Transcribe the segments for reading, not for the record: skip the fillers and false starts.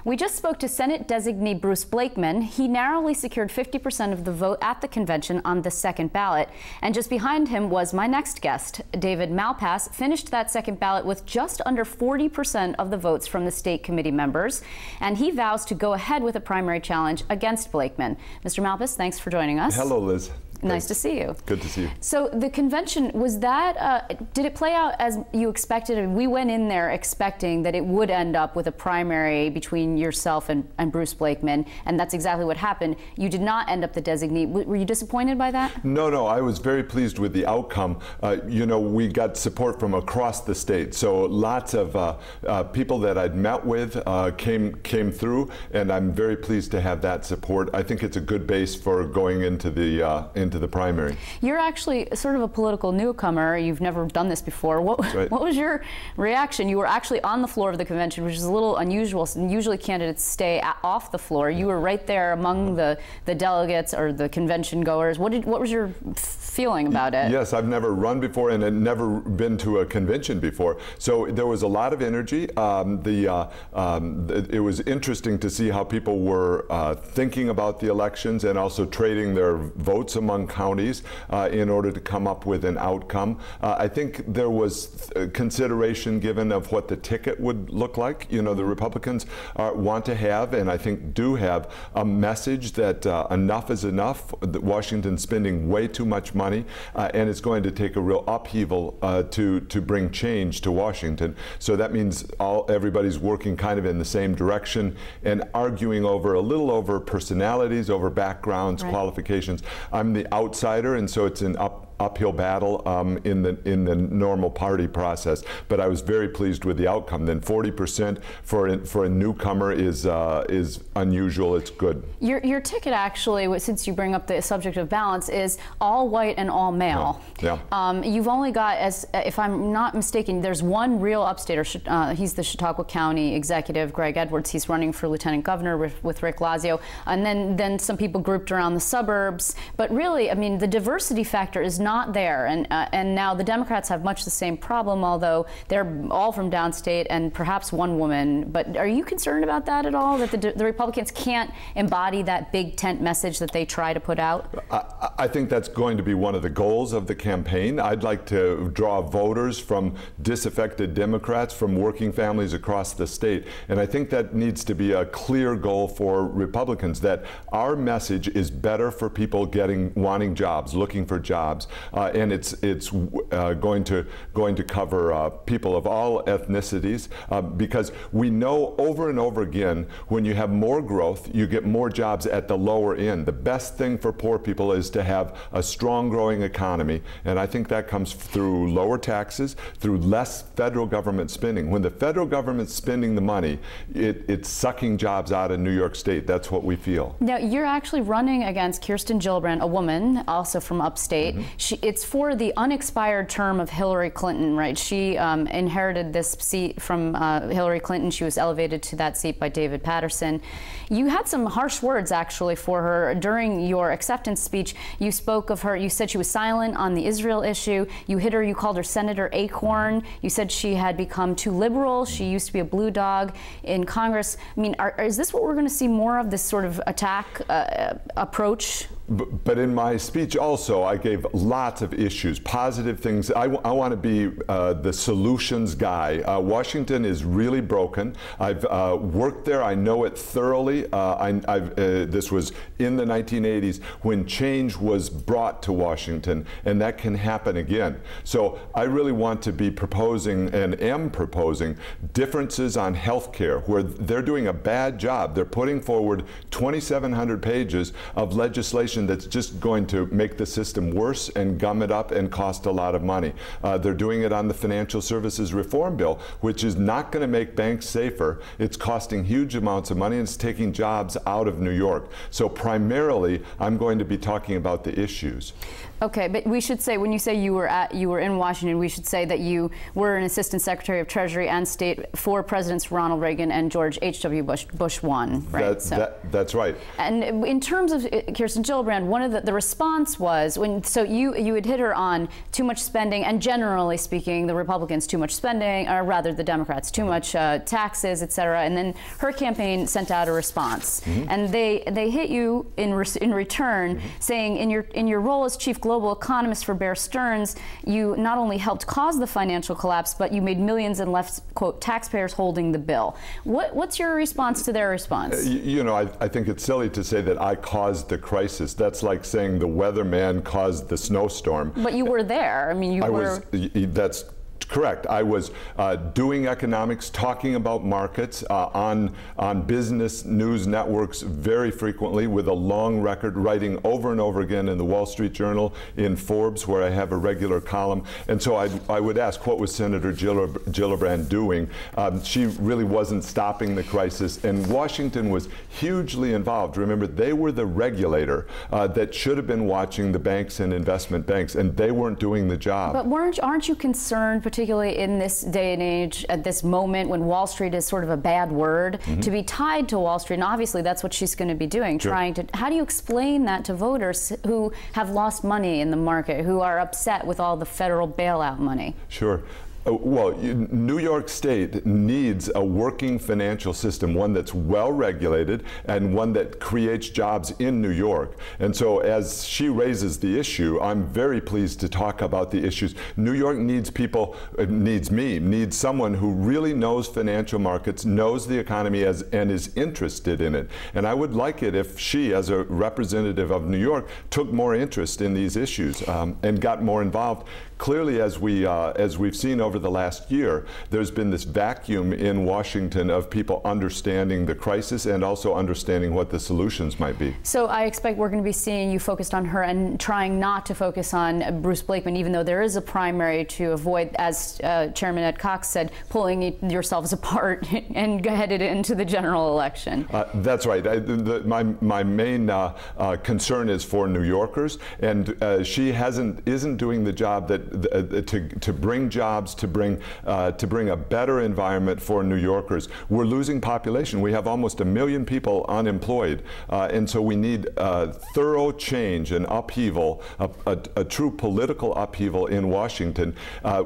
We just spoke to Senate designee Bruce Blakeman. He narrowly secured 50% of the vote at the convention on the second ballot. And just behind him was my next guest. David Malpass finished that second ballot with just under 40% of the votes from the state committee members. And he vows to go ahead with a primary challenge against Blakeman. Mr. Malpass, thanks for joining us. Hello, Liz. Nice to see you. Good to see you. So the convention, was that, did it play out as you expected? We went in there expecting that it would end up with a primary between yourself and Bruce Blakeman, and that's exactly what happened. You did not end up the designee. Were you disappointed by that? No, I was very pleased with the outcome. You know, we got support from across the state, so lots of people that I'd met with came through, and I'm very pleased to have that support. I think it's a good base for going into the primary. You're actually sort of a political newcomer. You've never done this before. What was your reaction? You were actually on the floor of the convention, which is a little unusual. Usually candidates stay off the floor. You were right there among the delegates or the convention goers. What was your feeling about it? Yes, I've never run before and had never been to a convention before. So there was a lot of energy. It was interesting to see how people were thinking about the elections and also trading their votes among counties in order to come up with an outcome. I think there was consideration given of what the ticket would look like. You know, the Republicans want to have, and I think do have, a message that enough is enough, that Washington's spending way too much money, and it's going to take a real upheaval to bring change to Washington. So that means everybody's working kind of in the same direction and arguing a little over personalities, over backgrounds, right, qualifications. I'm the outsider, and so it's an uphill battle in the normal party process. But I was very pleased with the outcome. Then 40% for a newcomer is unusual. It's good. Your ticket actually, since you bring up the subject of balance, is all white and all male. Yeah. You've only got, if I'm not mistaken, there's one real upstater. He's the Chautauqua County executive, Greg Edwards. He's running for lieutenant governor with Rick Lazio, and then some people grouped around the suburbs. But really, I mean, the diversity factor is not there, and now the Democrats have much the same problem, although they're all from downstate and perhaps one woman. But are you concerned about that at all, that the Republicans can't embody that big tent message that they try to put out? I think that's going to be one of the goals of the campaign. I'd like to draw voters from disaffected Democrats, from working families across the state, and I think that needs to be a clear goal for Republicans, that our message is better for people wanting jobs, looking for jobs, and it's going to cover people of all ethnicities, because we know over and over again, when you have more growth, you get more jobs at the lower end. The best thing for poor people is to have a strong growing economy, and I think that comes through lower taxes, through less federal government spending. When the federal government's spending the money, it's sucking jobs out of New York State. That's what we feel. Now, you're actually running against Kirsten Gillibrand, a woman also from upstate. Mm-hmm. It's for the unexpired term of Hillary Clinton, right? She inherited this seat from Hillary Clinton. She was elevated to that seat by David Patterson. You had some harsh words, actually, for her. During your acceptance speech, you spoke of her. You said she was silent on the Israel issue. You hit her. You called her Senator Acorn. You said she had become too liberal. She used to be a blue dog in Congress. I mean, is this what we're going to see more of, this sort of attack approach? But in my speech also, I gave lots of issues, positive things. I want to be the solutions guy. Washington is really broken. I've worked there. I know it thoroughly. This was in the 1980s when change was brought to Washington, and that can happen again. So I really want to be proposing, and am proposing, differences on health care, where they're doing a bad job. They're putting forward 2,700 pages of legislation that's just going to make the system worse and gum it up and cost a lot of money. They're doing it on the Financial Services Reform Bill, which is not going to make banks safer. It's costing huge amounts of money, and it's taking jobs out of New York. So primarily, I'm going to be talking about the issues. Okay, but we should say, when you say you were in Washington, we should say that you were an Assistant Secretary of Treasury and State for Presidents Ronald Reagan and George H.W. Bush 1, right? That's right. And in terms of Kirsten Gillibrand, one of the response was, you had hit her on too much spending, and generally speaking, the Republicans too much spending, or rather the Democrats too much taxes, et cetera. And then her campaign sent out a response, and they hit you in return, saying in your role as chief global economist for Bear Stearns, you not only helped cause the financial collapse, but you made millions and left, quote, taxpayers holding the bill. What's your response to their response? You know, I think it's silly to say that I caused the crisis. That's like saying the weatherman caused the snowstorm. But you were there. I mean, you were. That's correct. I was doing economics, talking about markets on business news networks very frequently, with a long record, writing over and over again in the Wall Street Journal, in Forbes, where I have a regular column. And so I would ask, what was Senator Gillibrand doing? She really wasn't stopping the crisis, and Washington was hugely involved. Remember, they were the regulator that should have been watching the banks and investment banks, and they weren't doing the job. But aren't you concerned, particularly in this day and age, at this moment when Wall Street is sort of a bad word, to be tied to Wall Street? And obviously that's what she's going to be doing, trying to. How do you explain that to voters who have lost money in the market, who are upset with all the federal bailout money? Sure. Well, New York State needs a working financial system, one that's well regulated and one that creates jobs in New York. And so as she raises the issue, I'm very pleased to talk about the issues. New York needs people, needs someone who really knows financial markets, knows the economy and is interested in it. And I would like it if she, as a representative of New York, took more interest in these issues and got more involved. Clearly, as we've seen over the last year, there's been this vacuum in Washington of people understanding the crisis and also understanding what the solutions might be. So I expect we're going to be seeing you focused on her and trying not to focus on Bruce Blakeman, even though there is a primary, to avoid, as Chairman Ed Cox said, pulling yourselves apart and headed into the general election. That's right. My main concern is for New Yorkers, and she isn't doing the job that to bring jobs, to bring a better environment for New Yorkers. We're losing population. We have almost 1 million people unemployed, and so we need thorough change and upheaval, a true political upheaval in Washington.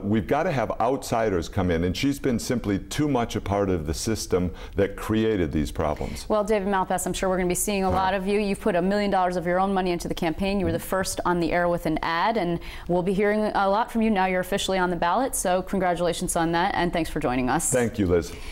We've got to have outsiders come in, and she's been simply too much a part of the system that created these problems. Well, David Malpass, I'm sure we're going to be seeing a lot of you. You've put $1 million of your own money into the campaign. You were the first on the air with an ad, and we'll be hearing a lot from you now. You're officially on the ballot, so congratulations on that, and thanks for joining us. Thank you, Liz.